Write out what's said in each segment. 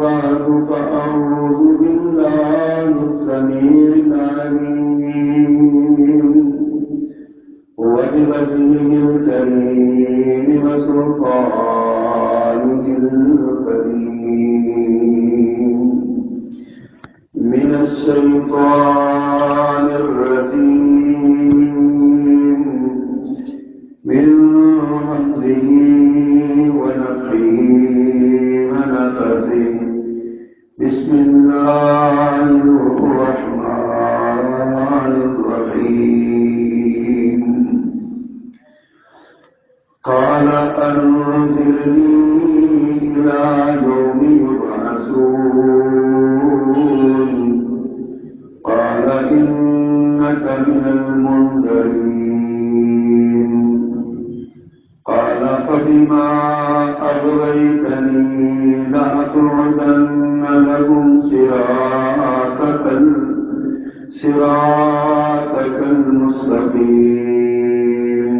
بعد فأعوذ بالله السميع العليم وبوجهه الكريم وسلطانه الكريم من الشيطان الرجيم من همزه ونفخه ونفثه بسم الله الرحمن الرحيم قال أنذرني إلى يوم يبعثون قال إنك من المنذرين قال فبما أغويتني لأقعدن لهم صراطك المستقيم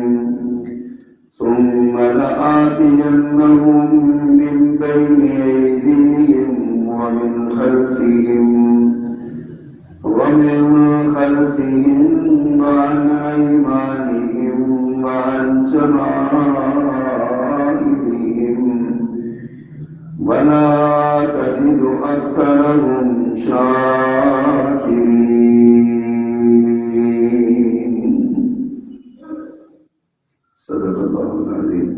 ثم لآتينهم من بين أيديهم ومن خلفهم وعن أيمانهم وعن شمائلهم ولا تجد أكثرهم شاكرين صدق اللہ العظیم.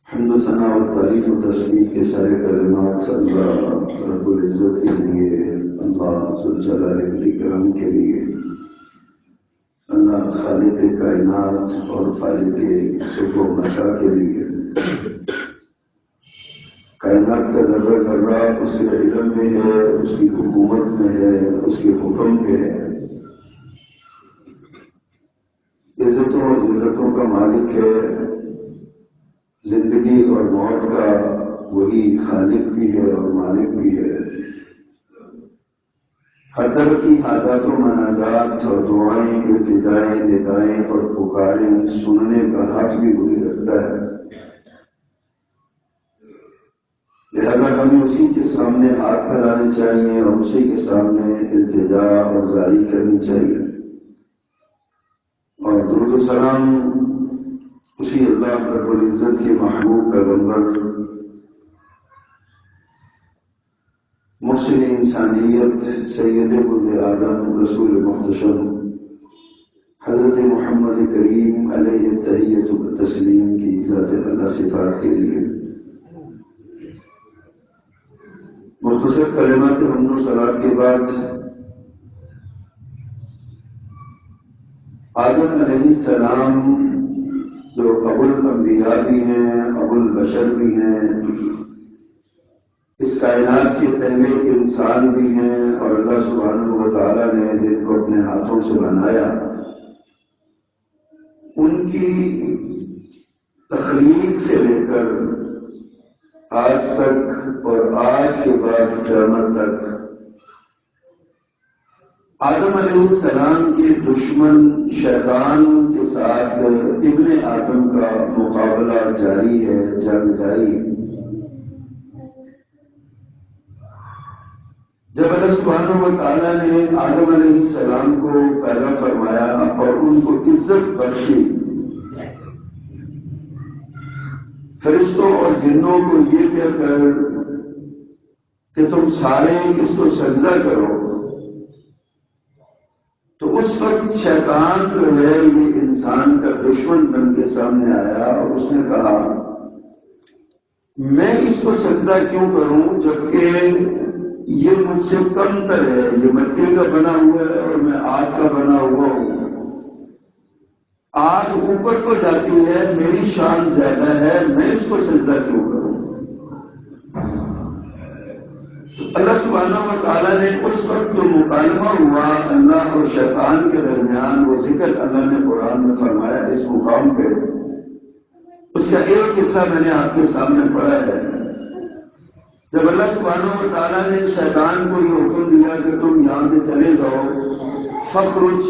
حمد و ثنا و تعریف و تسبیح کے سارے کلمات اللہ رب العزت کے لیے، اللہ ذوالجلال والاکرام کے لیے، اللہ خالق کائنات اور خالق صبح و مساء کے لیے. کائنات کا ذرہ ذرہ اس کے علم میں ہے، اس کی حکومت میں ہے، اس کے حکم میں ہے. عزتوں اور ذلتوں کا مالک ہے، زندگی اور موت کا وہی خالق بھی ہے اور مالک بھی ہے. ہر طرح کی حاجات و مناجات اور دعائیں، التجائیں، ندائیں اور پکاریں سننے کا حق بھی وہی رکھتا ہے. لہذا ہمیں اسی کے سامنے ہاتھ پھیلانے چاہیے اور اسی کے سامنے التجا اور زاری کرنی چاہیے. اور درود و سلام اسی اللہ رب العزت کے محبوب پیغمبر محسن انسانیت سید ولد آدم رسول محتشم حضرت محمد کریم علیہ التحیۃ والتسلیم کی ذات اعلیٰ صفات کے لیے مختصر کلمات حمد و ثنا کے بعد آدم علیہ السلام جو ابو الانبیاء بھی ہیں، ابو البشر بھی ہیں، اس کائنات کے پہلے انسان بھی ہیں، اور اللہ سبحانہ و تعالیٰ نے جن کو اپنے ہاتھوں سے بنایا، ان کی تخلیق سے لے کر آج تک اور آج کے بعد قیامت تک آدم علیہ السلام کے دشمن شیطان کے ساتھ ابن آدم کا مقابلہ جاری ہے، جنگ جاری ہے. جب اللہ سبحانہ و تعالیٰ نے آدم علیہ السلام کو پیدا فرمایا اور ان کو عزت بخشی، فرشتوں اور جنوں کو یہ کہہ کر کہ تم سارے اس کو سجدہ کرو، تو اس وقت شیطان جو ہے یہ انسان کا دشمن بن کے سامنے آیا اور اس نے کہا میں اس کو سجدہ کیوں کروں جبکہ یہ مجھ سے کم تر ہے، یہ مٹی کا بنا ہوا ہے اور میں آگ کا بنا ہوا ہوں. آگ اوپر کو جاتی ہے، میری شان زیادہ ہے، میں اس کو سجدہ کیوں کروں؟ اللہ سبحانہ و تعالیٰ نے اس وقت جو مکالمہ ہوا اللہ اور شیطان کے درمیان، وہ ذکر اللہ نے قرآن میں فرمایا اس مقام پہ. اس کا ایک حصہ میں نے آپ کے سامنے پڑھا ہے. جب اللہ سبحانہ و تعالیٰ نے شیطان کو یہ حکم دیا کہ تم یہاں سے چلے جاؤ، فخرج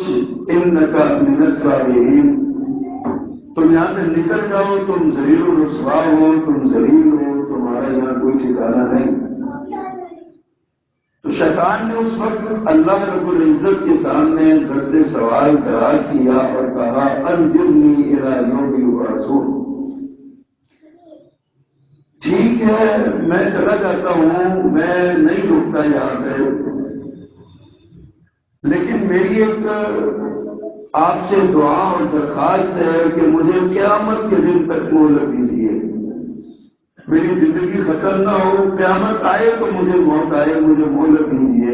انک من الصاغرین، تم یہاں سے نکل جاؤ، تم ذلیل و رسوا ہو، تم ذلیل ہو، تمہارا تو شیطان نے اس وقت اللہ رب العزت کے سامنے دست سوال دراز کیا اور کہا انظرنی الی یوم یبعثون، ٹھیک ہے میں چلا جاتا ہوں، میں نہیں رکتا یہاں پہ، لیکن میری ایک آپ سے دعا اور درخواست ہے کہ مجھے قیامت کے دن تک مہلت دیجیے، میری زندگی ختم نہ ہو، قیامت آئے تو مجھے موت آئے، مجھے مہلت دیجیے۔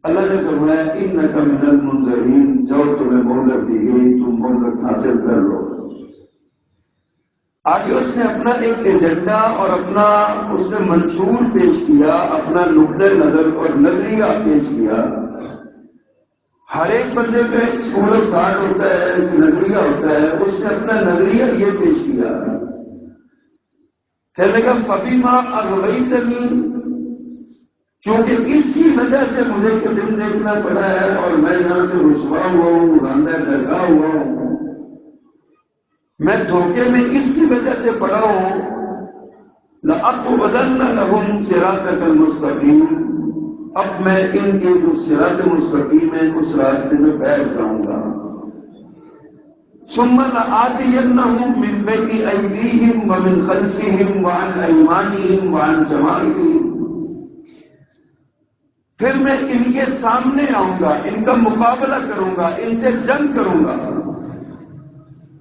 اللہ نے فرمایا انک من المنظرین، جو تمہیں مہلت دی گئی تم مہلت حاصل کر لو۔ آگے اس نے اپنا ایک ایجنڈا اور اپنا اس نے منشور پیش کیا، اپنا نقطۂ نظر اور نظریہ پیش کیا۔ ہر ایک بندے کا ایک اسکول آف تھاٹ ہوتا ہے، ایک نظریہ ہوتا ہے، اس نے اپنا نظریہ یہ پیش کیا، کہنے کا فبیما اغویتنی، کیونکہ اس کی وجہ سے مجھے یہ دن دیکھنا پڑا ہے اور میں یہاں سے رسوا ہوا ہوں، راندہ درگاہ ہوا ہوں، میں دھوکے میں اس کی وجہ سے پڑا ہوں، لَأَقْعُدَنَّ لَهُمْ صِرَاطَكَ الْمُسْتَقِيمَ، اب میں ان کے جو صراط مستقیم ہے اس راستے میں بیٹھ جاؤں گا۔ ثُمَّ لَآتِيَنَّهُمْ مِنْ بَيْنِ أَيْدِيهِمْ وَمِنْ خَلْفِهِمْ وَعَنْ أَيْمَانِهِمْ وَعَنْ شَمَائِلِهِمْ، پھر میں ان کے سامنے آؤں گا، ان کا مقابلہ کروں گا، ان سے جنگ کروں گا،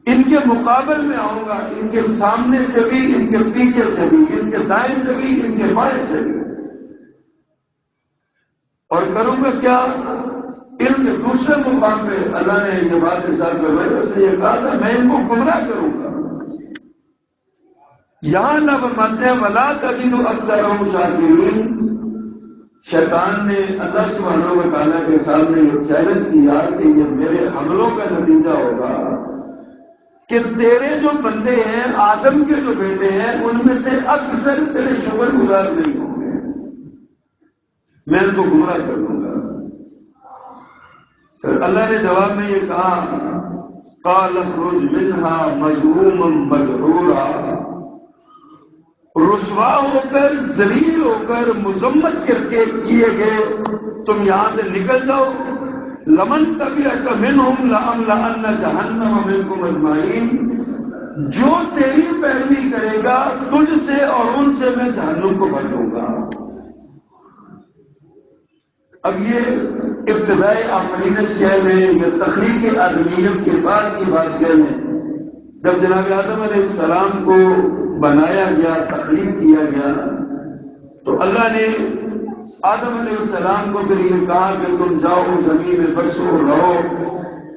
ان کے مقابل میں آؤں گا، ان کے سامنے سے بھی، ان کے پیچھے سے بھی، ان کے دائیں سے بھی، ان کے بائیں سے بھی، اور کروں گا کیا؟ ان کے دوسرے مقام پہ اللہ نے یہ بات ارشاد فرمائی، اس نے یہ کہا تھا میں ان کو گمراہ کروں گا۔ یہاں اللہ فرماتے ہیں وَلَا تَجِدُ أَكْثَرَهُمْ شَاكِرِينَ، شیطان نے اللہ سبحانہ و تعالیٰ کے سامنے یہ چیلنج کیا کہ یہ میرے حملوں کا نتیجہ ہوگا کہ تیرے جو بندے ہیں، آدم کے جو بیٹے ہیں، ان میں سے اکثر تیرے شکر گزار نہیں ہوں گے، میں ان کو گمراہ کر دوں گا۔ پھر اللہ نے جواب میں یہ کہا قَالَ اخْرُجْ مِنْهَا مَذْمُومًا مَدْحُورًا، رسوا ہو کر، ذلیل ہو کر، مذمت کر کے کیے گئے تم یہاں سے نکل جاؤ۔ لمن تبعک منہم لأملأن جہنم منکم اجمعین، جو تیری پیروی کرے گا تجھ سے اور ان سے میں جہنم کو بھر دوں گا۔ اب یہ ابتدائی آفرینش میں یا تخلیق آدمیت کے بعد کی بات کہہ لیں، جب جناب آدم علیہ السلام کو بنایا گیا، تخلیق کیا گیا، تو اللہ نے آدم علیہ السلام کو پھر یہ کہا کہ تم جاؤ زمین میں برسو رہو،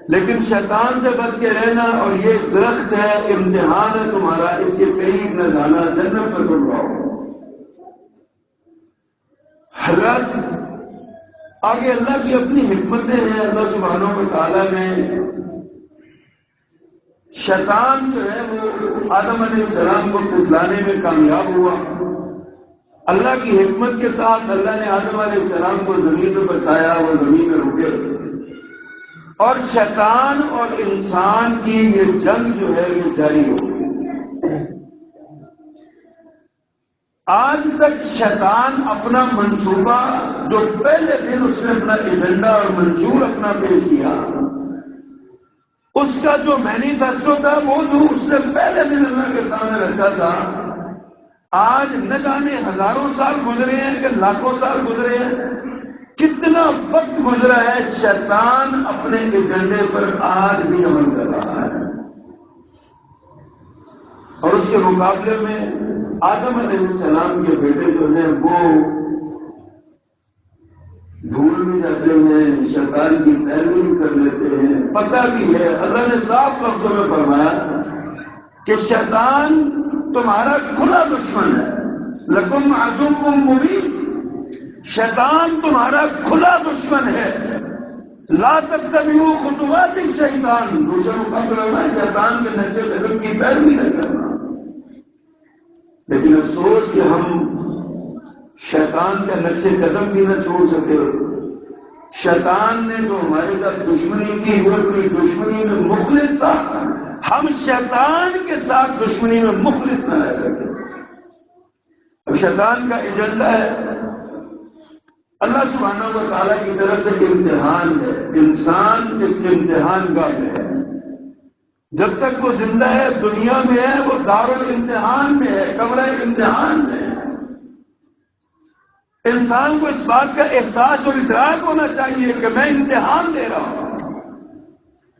لیکن شیطان سے بچ کے رہنا، اور یہ درخت ہے، امتحان ہے تمہارا، اس کے قریب نہ جانا، جنت میں تم رہو۔ حضرت آگے اللہ کی اپنی حکمتیں ہیں، اللہ سبحانہ و تعالیٰ نے شیطان جو ہے وہ آدم علیہ السلام کو پھسلانے میں کامیاب ہوا۔ اللہ کی حکمت کے ساتھ اللہ نے آدم علیہ السلام کو زمین میں بسایا، وہ زمین میں رکے، اور شیطان اور انسان کی یہ جنگ جو ہے یہ جاری ہو گئی۔ آج تک شیطان اپنا منصوبہ جو پہلے دن اس نے اپنا ایجنڈا اور منشور اپنا پیش کیا، اس کا جو مینیفیسٹو تھا، وہ جو اس سے پہلے دن اللہ کے سامنے رکھا تھا، آج نہ جانے ہزاروں سال گزرے ہیں کہ لاکھوں سال گزرے ہیں، کتنا وقت گزرا ہے، شیطان اپنے ایجنڈے پر آج بھی عمل کر رہا ہے۔ اور اس کے مقابلے میں آدم علیہ السلام کے بیٹے جو ہیں وہ بھول بھی جاتے ہیں، شیطان کی پیروی کر لیتے ہیں، پتہ بھی ہے۔ اللہ نے صاف لفظوں میں فرمایا کہ شیطان تمہارا کھلا دشمن ہے، لکم عدو مبین، شیطان تمہارا کھلا دشمن ہے، لا تتبعوا خطوات الشیطان، دوسرے مقابلے میں شیطان کے نقشے قدم کی پیروی نہیں کرنا۔ لیکن افسوس کہ ہم شیطان کا نقشے قدم بھی نہ چھوڑ سکے۔ شیطان نے جو ہمارے ساتھ دشمنی کی وہ اپنی دشمنی میں مخلص تھا، ہم شیطان کے ساتھ دشمنی میں مخلص نہ رہ سکے۔ اب شیطان کا ایجنڈا ہے اللہ سبحانہ و تعالیٰ کی طرف سے امتحان ہے، انسان اس امتحان گاہ میں ہے، جب تک وہ زندہ ہے دنیا میں ہے وہ دارالامتحان میں ہے، کمرہ امتحان میں ہے۔ انسان کو اس بات کا احساس اور ادراک ہونا چاہیے کہ میں امتحان دے رہا ہوں،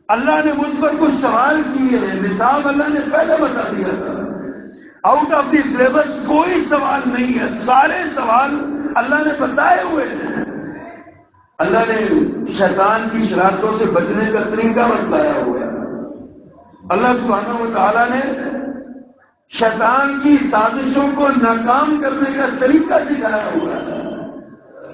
اللہ نے مجھ پر کچھ سوال کیے ہیں، نصاب اللہ نے پہلے بتا دیا تھا، آؤٹ آف دی سلیبس کوئی سوال نہیں ہے، سارے سوال اللہ نے بتائے ہوئے ہیں۔ اللہ نے شیطان کی شرارتوں سے بچنے کا طریقہ بتایا ہوا ہے، اللہ سبحانہ و تعالیٰ نے شیطان کی سازشوں کو ناکام کرنے کا طریقہ سکھایا ہوا ہے،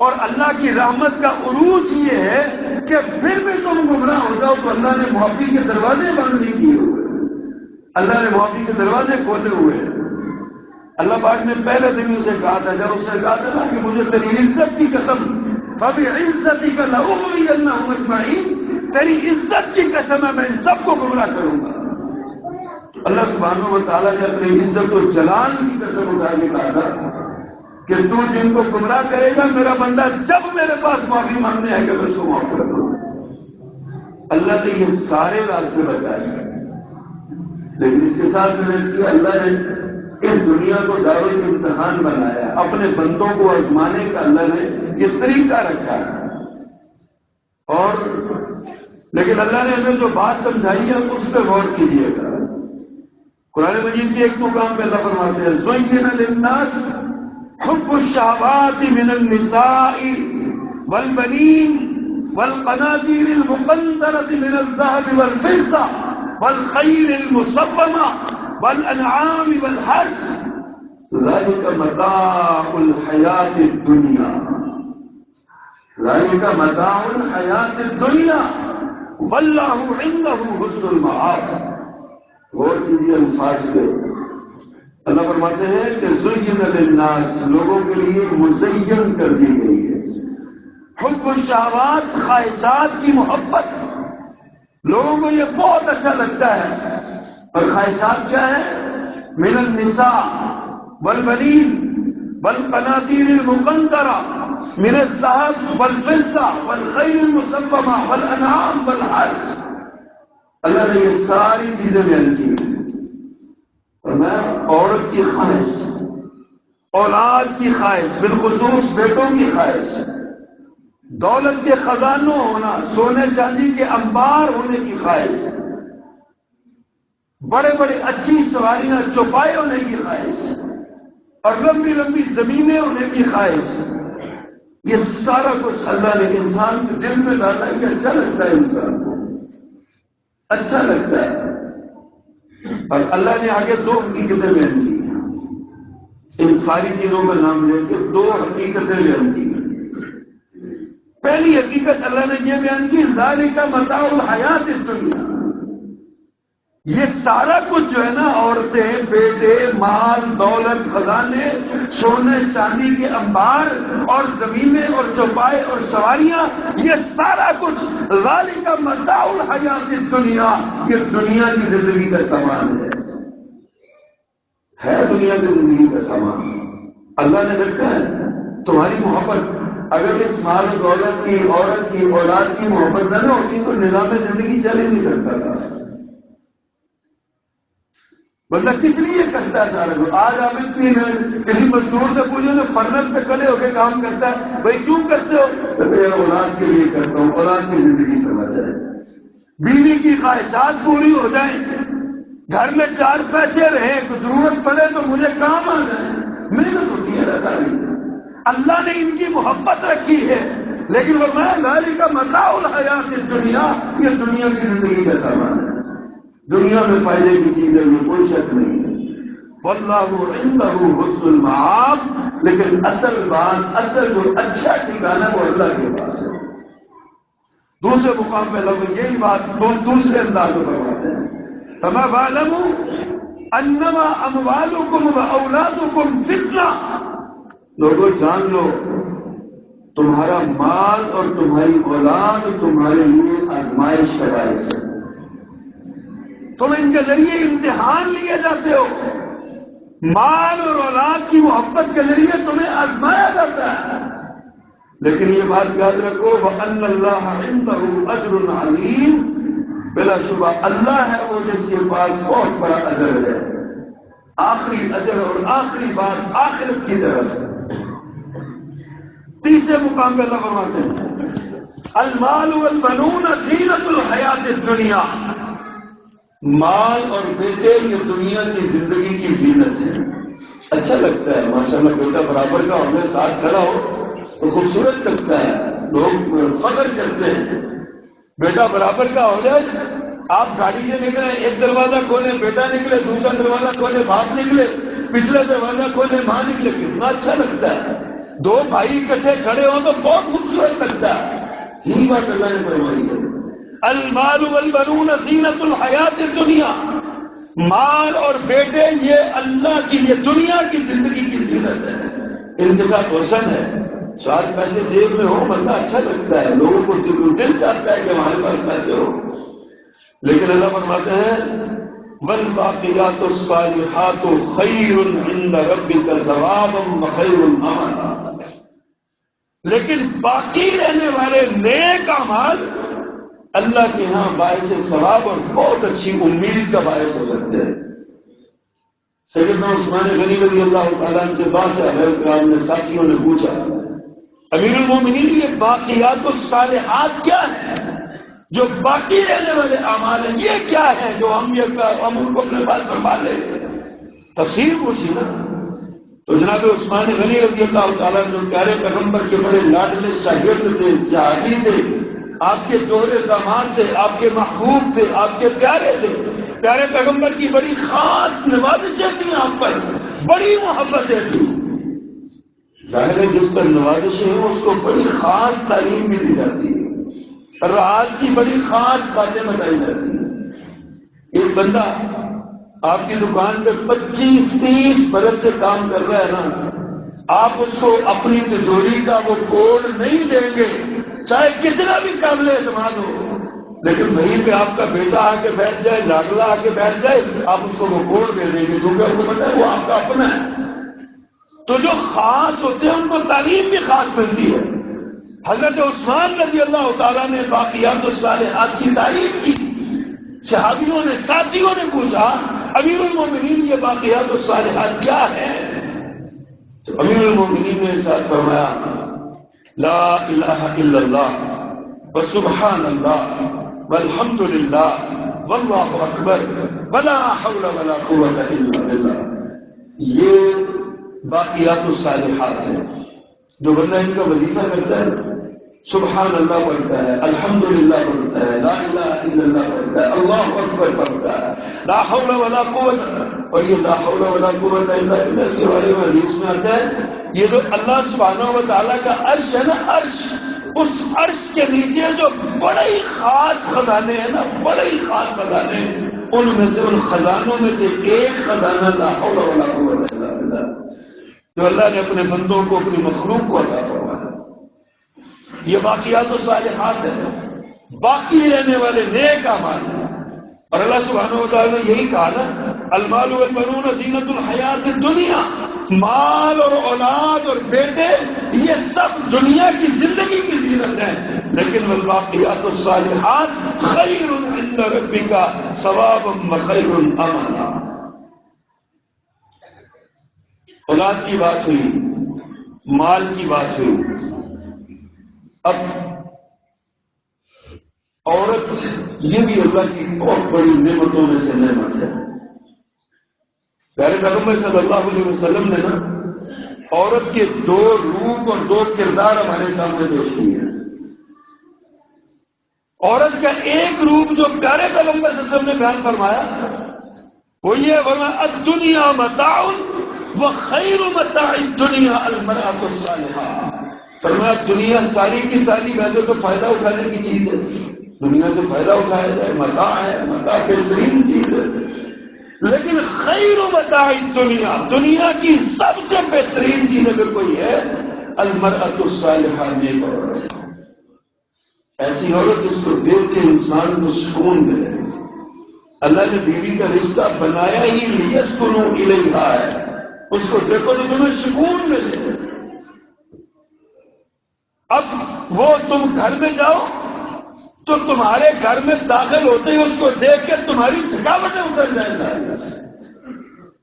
اور اللہ کی رحمت کا عروج یہ ہے کہ پھر بھی تم گمراہ ہو جاؤ تو اللہ نے معافی کے دروازے بند نہیں کیے ہوئے، اللہ نے معافی کے دروازے کھولے ہوئے ہیں۔ اللہ پاک نے پہلے دن اسے کہا تھا، جب اس نے کہا تھا کہ مجھے تیری عزت کی قسم، فَبِعِزَّتِكَ لَأُغْوِيَنَّهُمْ أَجْمَعِينَ، تیری عزت کی قسم ہے میں ان سب کو گمراہ کروں گا۔ اللہ سبحانہ و تعالیٰ نے اپنی عزت و جلال کی قسم اٹھا کے کہا تھا کہ تو جن کو گمراہ کرے گا میرا بندہ جب میرے پاس معافی مانگنے آئے گا میں اس کو معاف کر دوں گا۔ اللہ نے یہ سارے راستے بتائے، لیکن اس کے ساتھ میں نے کیا، اللہ نے اس دنیا کو دارالامتحان بنایا ہے، اپنے بندوں کو آزمانے کا اللہ نے یہ طریقہ رکھا ہے، اور لیکن اللہ نے ہمیں جو بات سمجھائی ہے اس پہ غور کیجیے گا۔ قرآن مجید کے ایک مقام پہ اللہ فرماتے ہیں زُيِّنَ لِلنَّاسِ حُبُّ الشَّهَوَاتِ مِنَ النِّسَاءِ وَالْبَنِينَ وَالْقَنَاطِيرِ الْمُقَنطَرَةِ مِنَ الذَّهَبِ وَالْفِضَّةِ وَالْخَيْلِ الْمُسَوَّمَةِ وَالْأَنْعَامِ وَالْحَرْثِ ذَلِكَ مَتَاعُ الْحَيَاةِ الدُّنْيَا ذَلِكَ مَتَاعُ الْحَيَاةِ الدُّنْيَا وَاللَّهُ عِندَهُ حُسْنُ الْمَآبِ۔ اور چیزیں الفاظ کے اللہ فرماتے ہیں کہ زُيِّنَ لِلنَّاسِ لوگوں کے لیے مزین کر دی گئی ہے، حب الشہوات خواہشات کی محبت، لوگوں کو یہ بہت اچھا لگتا ہے، اور خواہشات کیا ہے؟ من النساء والبنین والقناطیر المقنطرہ من الذهب والفضة والخیل المسومة والانعام والحرث۔ اللہ نے یہ ساری چیزیں بیان کی، اور میں عورت کی خواہش، اولاد کی خواہش، بالخصوص بیٹوں کی خواہش، دولت کے خزانوں ہونا، سونے چاندی کے انبار ہونے کی خواہش، بڑے بڑے اچھی سواریاں چوپائے ہونے کی خواہش، اور لمبی لمبی زمینیں ہونے کی خواہش، یہ سارا کچھ اللہ نے انسان کے دل میں ڈالا ہے کہ اچھا لگتا ہے، انسان کو اچھا لگتا ہے۔ اور اللہ نے آگے دو حقیقتیں بیان کی، ان ساری چیزوں کا نام لے کے دو حقیقتیں بیان کی۔ پہلی حقیقت اللہ نے یہ بیان کی ذالک متاع الحیات الدنیا، یہ سارا کچھ جو ہے نا، عورتیں، بیٹے، مال، دولت، خزانے، سونے چاندی کے انبار اور زمینیں اور چوپائے اور سواریاں، یہ سارا کچھ ذالک متاع الحیات الدنیا، یہ دنیا کی زندگی کا سامان ہے دنیا کی زندگی کا سامان اللہ نے رکھا ہے۔ تمہاری محبت اگر اس مال و دولت کی، عورت کی، اولاد کی محبت نہ ہوتی تو نظام زندگی چل ہی نہیں سکتا تھا۔ بندہ کس لیے کرتا ہے سارا کچھ؟ آج آپ اتنی کسی مزدور سے پوچھو نا فرنس پہ کھڑے ہو کے کام کرتا ہے، بھائی کیوں کرتے ہو؟ میں اولاد کے لیے کرتا ہوں، اولاد کی زندگی سمجھ جائے، بیوی کی خواہشات پوری ہو جائیں، گھر میں چار پیسے رہیں، کوئی ضرورت پڑے تو مجھے کام آ جائے، محنت ہوتی ہے نا ساری۔ اللہ نے ان کی محبت رکھی ہے، لیکن فرمایا ذالک متاع الحیات الدنیا، یہ دنیا کی زندگی کا سامان ہے، دنیا میں فائدے کی چیزیں میں کوئی شک نہیں ہے۔ واللہ عنہ حسن المآب، لیکن اصل بات، اصل جو اچھا ٹھکانہ وہ اللہ کے پاس ہے۔ دوسرے مقام پہ لوگ یہی بات دوسرے انداز میں فرماتے ہیں فما فاعلموا انما اموالکم واولادکم فتنہ، لوگوں جان لو تمہارا مال اور تمہاری اولاد تمہارے لیے آزمائش کا باعث ہے، تم ان کے ذریعے امتحان لیے جاتے ہو، مال اور اولاد کی محبت کے ذریعے تمہیں آزمایا جاتا ہے۔ لیکن یہ بات یاد رکھو وَأَنَّ اللَّهَ عِندَهُ أَجْرٌ عَظِيمٌ، بلا شبہ اللہ ہے وہ جس کے پاس بہت بڑا اجر ہے، آخری اجر اور آخری بات آخرت کی طرف ہے۔ تیسرے مقام پہ اللہ فرماتے ہیں المال والبنون زینت الحیات الدنیا، مال اور بیٹے یہ دنیا کی زندگی کی زینت ہے۔ اچھا لگتا ہے ماشاءاللہ، بیٹا برابر کا ہمیں ساتھ کھڑا ہو تو خوبصورت لگتا ہے، لوگ فخر کرتے ہیں۔ بیٹا برابر کا ہو جائے، آپ گاڑی سے نکلے، ایک دروازہ کھولے بیٹا نکلے، دوسرا دروازہ کھولے باپ نکلے، پچھلا دروازہ کھولے ماں نکلے، کتنا اچھا لگتا ہے۔ دو بھائی اکٹھے کھڑے ہوں تو بہت خوبصورت لگتا ہے۔ یہی بات اللہ نے فرمائی ہے المال والبنون زینت الحیات الدنیا، مال اور بیٹے یہ اللہ کی، یہ دنیا کی زندگی کی زینت ہے۔ ان کے ساتھ حسن ہے، چار پیسے جیب میں ہو بندہ اچھا لگتا ہے، لوگوں کو دل چاہتا ہے کہ ہمارے پاس پیسے ہو، لیکن اللہ فرماتے ہیں والباقیات الصالحات خیر عند ربک ثوابا وخیر املا، لیکن باقی رہنے والے نیک اعمال اللہ کے ہاں باعث ثواب اور بہت اچھی امید کا باعث ہو سکتے ہیں۔ سیدنا عثمان غنی رضی اللہ تعالیٰ عنہ سے بعض صحابہ کرام نے ساتھیوں نے پوچھا امیر المومنین یہ باقیات الصالحات کیا ہے، جو باقی رہنے والے اعمال ہیں یہ کیا ہے جو ہم ان کو اپنے پاس سنبھال لیں؟ تفسیر پوچھی نا، تو جناب عثمان غنی رضی اللہ تعالیٰ جو پیارے پیغمبر کے بڑے لاڈلے شاگرد تھے، صحابی تھے، آپ کے دوہرے داماد تھے، آپ کے محبوب تھے، آپ کے پیارے تھے، پیارے پیغمبر کی بڑی خاص نوازشیں تھیں آپ پر، بڑی محبتیں تھیں۔ ظاہر ہے جس پر نوازشیں ہیں اس کو بڑی خاص تعلیم بھی دی جاتی ہے، راز کی بڑی خاص باتیں بتائی جاتی ہیں۔ ایک بندہ آپ کی دکان پہ 25-30 برس سے کام کر رہا ہے نا، آپ اس کو اپنی تجوری کا وہ کوڈ نہیں دیں گے چاہے کتنا بھی قابل اعتماد ہو، لیکن وہیں پہ آپ کا بیٹا آ کے بیٹھ جائے، لاڈلا آ کے بیٹھ جائے، آپ اس کو وہ کوڈ دے دیں گے کیونکہ آپ کو پتا ہے وہ آپ کا اپنا ہے۔ تو جو خاص ہوتے ہیں ان کو تعلیم بھی خاص ملتی ہے۔ حضرت عثمان رضی اللہ تعالیٰ نے باقیات الصالحات کی تعریف کی، صحابیوں نے ساتھیوں نے پوچھا امیر المومنین یہ باقیات الصالحات کیا ہے؟ تو امیر المومنین نے ارشاد فرمایا لا الہ الا اللہ وسبحان اللہ والحمد للہ واللہ اکبر ولا حول ولا قوت الا باللہ، یہ باقیات الصالحات ہے۔ جو بندہ ان کا وظیفہ کرتا ہے، سبحان اللہ پڑھتا ہے، الحمدللہ پڑھتا ہے، لا الہ الا اللہ پڑھتا ہے، اللہ اکبر پڑھتا ہے، لا حول ولا قوت، اور یہ لا حول ولا قوت الا باللہ سے والے حدیث میں آتا ہے یہ جو اللہ سبحانہ و تعالیٰ کا عرش ہے نا، عرش، اس عرش کے نیچے جو بڑے ہی خاص خزانے ہیں نا، بڑے ہی خاص خزانے، ان میں سے ان خزانوں میں سے ایک خزانہ لا حول ولا قوت الا باللہ جو اللہ نے اپنے بندوں کو، اپنی مخلوق کو عطا فرمایا۔ یہ باقیات الصالحات ہے، باقی رہنے والے نیک اعمال ہیں۔ اور اللہ سبحانہ و تعالیٰ نے یہی کہا نا المال والبنون زینت الحیات الدنیا، مال اور اولاد اور بیٹے یہ سب دنیا کی زندگی کی زینت ہے، لیکن والباقیات الصالحات خیر عند ربک ثوابا وخیر املا۔ اولاد کی بات ہوئی، مال کی بات ہوئی، اب عورت یہ بھی اللہ کی بہت بڑی نعمتوں میں سے نعمت ہے۔ پیارے پیغمبر صلی اللہ علیہ وسلم نے نا عورت کے دو روپ اور دو کردار ہمارے سامنے پیش کیے ہیں۔ عورت کا ایک روپ جو پیارے پیغمبر صلی اللہ علیہ وسلم نے بیان فرمایا وہ یہ فرمایا الدنیا متاع وخیر متاع الدنیا المرأة الصالحہ، فرمایا دنیا ساری کی ساری ویسے تو فائدہ اٹھانے کی چیز ہے، دنیا سے فائدہ اٹھایا جائے، متاع ہے، متاع بہترین چیز ہے، لیکن خیر متاع الدنیا، دنیا کی سب سے بہترین چیز اگر کوئی ہے المرأة الصالحہ، نیک عورت، ایسی عورت جس کو دیکھ کے انسان کو سکون ملے۔ اللہ نے بیوی کا رشتہ بنایا ہی لیسکنوا الیہا ہے، اس کو دیکھو تو تمہیں سکون ملے۔ وہ تم گھر میں جاؤ تو تمہارے گھر میں داخل ہوتے ہی اس کو دیکھ کے تمہاری تھکاوٹیں اتر جائیں.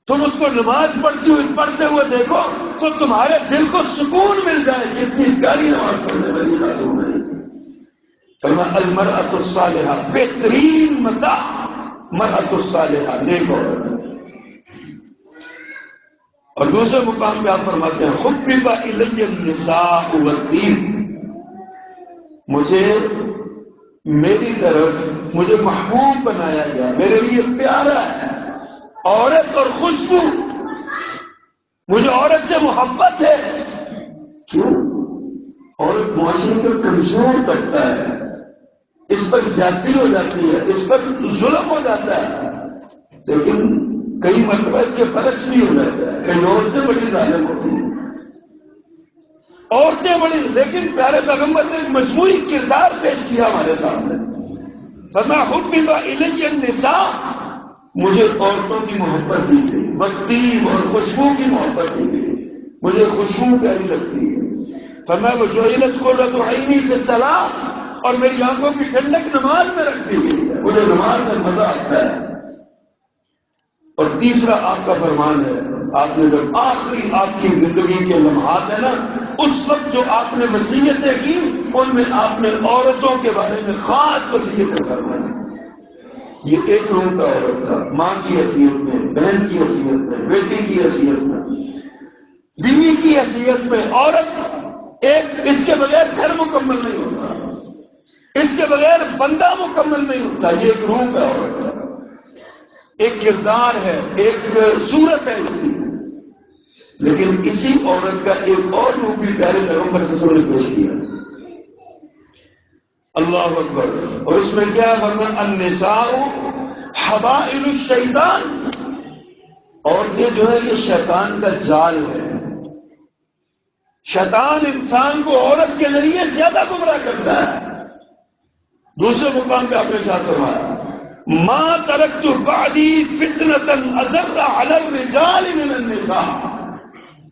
تم اس کو نماز پڑھتے ہوئے دیکھو تو تمہارے دل کو سکون مل جائے. اتنی پیاری نماز پڑھنے والی معلوم ہے. فرمایا المرأۃ الصالحہ، بہترین متاع مرأۃ الصالحہ، نیک عورت. اور دوسرے مقام پہ آپ فرماتے ہیں حبب الی النساء والطیب، میری طرف مجھے محبوب بنایا گیا، میرے لیے پیارا ہے عورت اور خوشبو. مجھے عورت سے محبت ہے. کیوں؟ عورت معاشرے کو کمزور کرتا ہے، اس پر زیادتی ہو جاتی ہے، اس پر ظلم ہو جاتا ہے. لیکن کئی مرتبہ اس کے برعکس بھی ہو جاتا ہے. کئی عورتیں بڑی ظالم ہوتی ہیں، عورتیں بڑی. لیکن پیارے پیغمبر نے ایک مجموعی کردار پیش کیا ہمارے سامنے. فرمایا حبب الی النساء، مجھے عورتوں کی محبت دی گئی، والطیب اور خوشبو کی محبت دی گئی، مجھے خوشبو پیاری لگتی ہے. فرمایا وجعلت قرۃ عینی فی الصلاۃ، اور میری آنکھوں کی ٹھنڈک نماز میں رکھ دی گئی ہے، مجھے نماز میں مزہ آتا ہے. اور تیسرا آپ کا فرمان ہے، آپ نے جب آخری آپ کی زندگی کے لمحات ہیں نا، اس وقت جو آپ نے وصیتیں کی ان میں آپ نے عورتوں کے بارے میں خاص وصیتیں فرمائی. یہ ایک روح کا عورت تھا، ماں کی حیثیت میں، بہن کی حیثیت میں، بیٹی کی حیثیت میں، بیوی کی حیثیت میں. عورت اس کے بغیر گھر مکمل نہیں ہوتا، اس کے بغیر بندہ مکمل نہیں ہوتا. یہ ایک روح کا عورت ہے، ایک کردار ہے، ایک صورت ہے اس کی. لیکن اسی عورت کا ایک اور روح بھی پیارے پیغمبر صلی اللہ علیہ وسلم نے پیش کیا. اللہ اکبر. اور اس میں کیا ہے؟ النساء حبائل الشیطان، عورتیں جو ہے یہ شیطان کا جال ہے. شیطان انسان کو عورت کے ذریعے زیادہ گمراہ کرتا ہے. دوسرے مقام پہ آپ نے کیا فرمایا؟ ما ترکت بعدی فتنة اضر علی الرجال من النساء،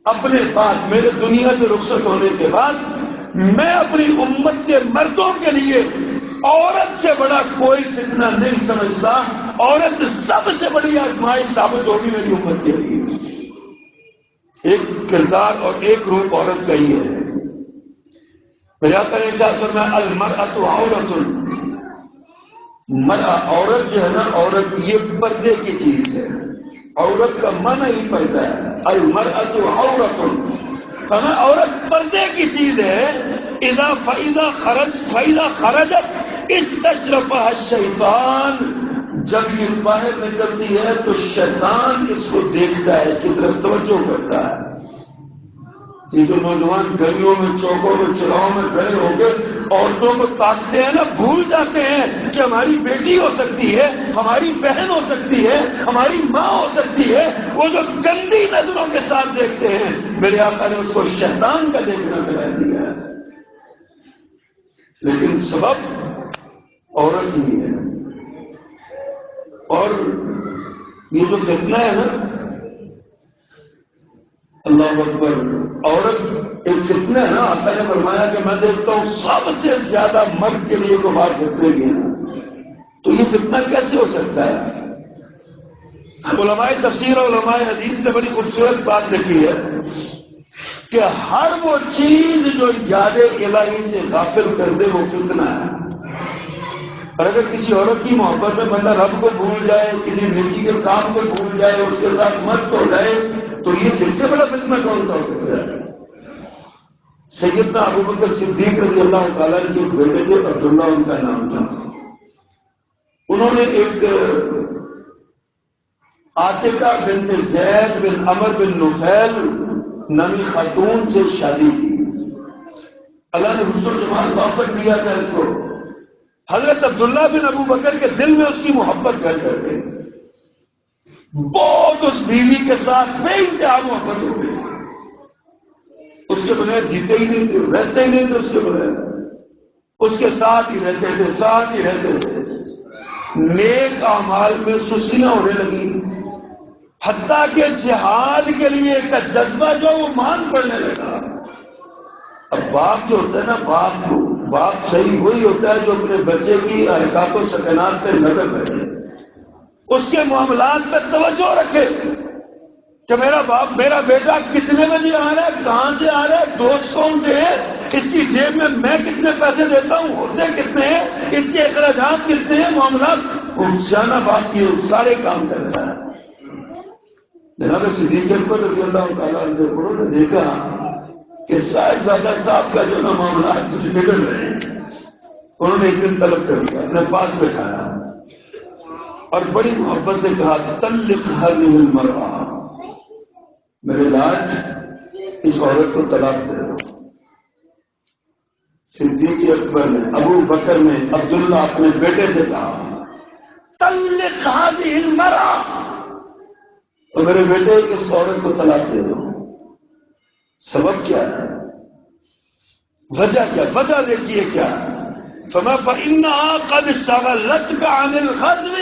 اپنے بعد میرے دنیا سے رخصت ہونے کے بعد میں اپنی امت کے مردوں کے لیے عورت سے بڑا کوئی فتنہ نہیں سمجھتا. عورت سب سے بڑی آزمائش ثابت ہوگی میری امت کے لیے. ایک کردار اور ایک روپ عورت کا ہی ہے. میرے آقا نے کہا فرمایا المرأۃ عورۃ، مرأة عورت جو ہے نا، عورت یہ پردے کی چیز ہے. عورت کا معنی ہی پردہ ہے. المرأۃ عورۃ، عورت پردے کی چیز ہے. فإذا خرجت استشرفها الشیطان، جب یہ باہر نکلتی ہے تو شیطان اس کو دیکھتا ہے، اس کی طرف توجہ کرتا ہے. یہ جو نوجوان گلیوں میں، چوکوں میں، چراہوں میں کھڑے ہو کے عورتوں کو تاکتے ہیں نا، بھول جاتے ہیں کہ ہماری بیٹی ہو سکتی ہے، ہماری بہن ہو سکتی ہے، ہماری ماں ہو سکتی ہے. وہ جو گندی نظروں کے ساتھ دیکھتے ہیں، میرے آقا نے اس کو شیطان کا دیکھنا قرار دیا ہے. لیکن سبب عورت ہی ہے. اور یہ جو فتنہ ہے نا، اللہ اکبر، عورت ایک فتنہ ہے نا. آقا نے فرمایا کہ میں دیکھتا ہوں سب سے زیادہ مرد کے لیے کو بات کرتے گی. تو یہ فتنہ کیسے ہو سکتا ہے؟ علماء تفسیر اور علماء حدیث نے بڑی خوبصورت بات لکھی ہے کہ ہر وہ چیز جو یاد الہی سے غافل کر دے وہ فتنہ ہے. اور اگر کسی عورت کی محبت میں بندہ رب کو بھول جائے، کسی نیکی کے کام کو بھول جائے، اس کے ساتھ مست ہو جائے، تو یہ سب سے بڑا فتنہ کون سا ہو سکتا ہے؟ سیدنا ابوبکر صدیق رضی اللہ تعالیٰ کے بیٹے تھے، عبداللہ ان کا نام تھا. انہوں نے ایک عاتقہ بنت زید بن عمر بن نفیل نامی خاتون سے شادی کی. اللہ نے حسن و جمال وافر دیا تھا اس کو. حضرت عبداللہ بن ابو بکر کے دل میں اس کی محبت گھر کر گئی. بہت اس بیوی کے ساتھ بے انتہا محبت ہو گئی. اس کے بغیر جیتے ہی نہیں تھے، رہتے ہی نہیں تھے اس کے بغیر. اس کے ساتھ ہی رہتے تھے، ساتھ ہی رہتے تھے. نیک اعمال میں سستیاں ہونے لگی، حتیٰ کہ جہاد کے لیے ایک جذبہ جو وہ مان پڑنے لگا. اب باپ جو ہوتا ہے نا، باپ کو باپ صحیح وہی ہوتا ہے جو اپنے بچے کی حرکات و سکنات پہ نظر رکھے، اس کے معاملات پہ توجہ رکھے کہ میرا بیٹا کتنے بجے آ رہا ہے، کہاں سے آ رہا ہے، دوست کون سے ہیں، اس کی جیب میں کتنے پیسے دیتا ہوں، ہوتے کتنے ہیں، اس کے اخراجات کتنے ہیں، معاملات وہ سیانا باپ کی سارے کام کرتا ہے۔ جناب صدیق اکبر رضی اللہ تعالیٰ عنہ نے دیکھا کہ صاحبزادہ صاحب کا جو نا معاملات کچھ بگڑ رہے ہیں، انہوں نے ایک دن طلب کر لیا، اپنے پاس بٹھایا اور بڑی محبت سے کہا طلق هذه المرأة، میرے لاج اس عورت کو طلاق دے دو۔ صدیق اکبر نے، ابو بکر نے عبداللہ اپنے بیٹے سے کہا طلق هذه المرأة، تو میرے بیٹے اس عورت کو طلاق دے دو۔ سبب کیا ہے، وجہ کیا، وجہ دیکھیے کیا، فَإِنَّهَا قَدْ شَغَلَتْكَ عَنِ الْغَزْوِ،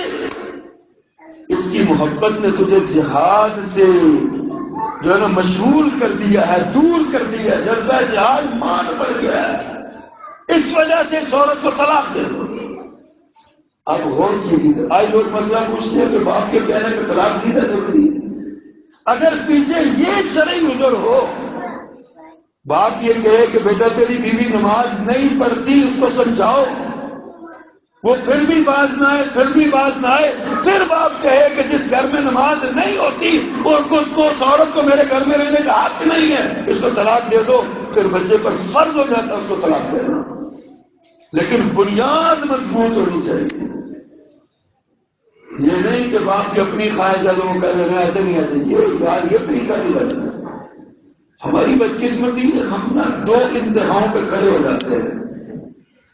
اس کی محبت نے تجھے جہاد سے جو ہے نا مشغول کر دیا ہے، دور کر دیا ہے، جذبہ جہاد مان پڑ گیا ہے، اس وجہ سے اس عورت کو طلاق دے دو۔ اب غور کیجیے، آج لوگ مسئلہ پوچھتے ہیں کہ باپ کے کہنے پہ طلاق دینا ضروری ہے۔ اگر پیچھے یہ شرعی عذر ہو، باپ یہ کہے کہ بیٹا تیری بیوی نماز نہیں پڑھتی، اس کو سمجھاؤ، وہ پھر بھی باز نہ آئے، پھر بھی باز نہ آئے، پھر باپ کہے کہ جس گھر میں نماز نہیں ہوتی اس عورت کو میرے گھر میں رہنے کا حق نہیں ہے، اس کو طلاق دے دو، پھر بچے پر فرض ہو جاتا ہے اس کو طلاق دینا۔ لیکن بنیاد مضبوط ہونی چاہیے، یہ نہیں کہ باپ کی اپنی خواہش ہے لوگوں کہہ رہے ہیں ایسے نہیں ایسے، یہ طریقہ نہیں بنتا۔ ہماری بدقسمتی ہے، ہم نا دو انتہاؤں پہ کھڑے ہو جاتے ہیں،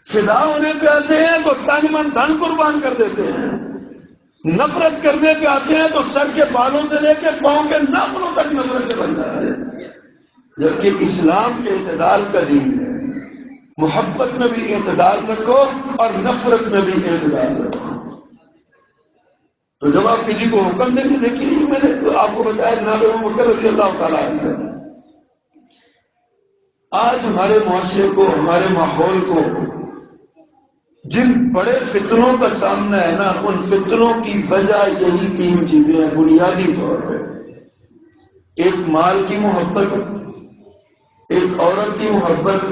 فدا ہونے پہ آتے ہیں تو تن من دھن قربان کر دیتے ہیں، نفرت کرنے پہ آتے ہیں تو سر کے بالوں سے لے کے پاؤں کے ناخنوں تک نفرت بن جاتے ہیں، جبکہ اسلام کے اعتدال کا دین ہے۔ محبت میں بھی اعتدال رکھو اور نفرت میں بھی اعتدال رکھو۔ تو جب آپ کسی کو حکم دیں گے، دیکھیے میں نے تو آپ کو بتایا جناب ابو بکر رضی اللہ تعالیٰ عنہ، آج ہمارے معاشرے کو، ہمارے ماحول کو جن بڑے فتنوں کا سامنا ہے نا، ان فتنوں کی وجہ یہی تین چیزیں ہیں بنیادی طور پہ۔ ایک مال کی محبت، ایک عورت کی محبت،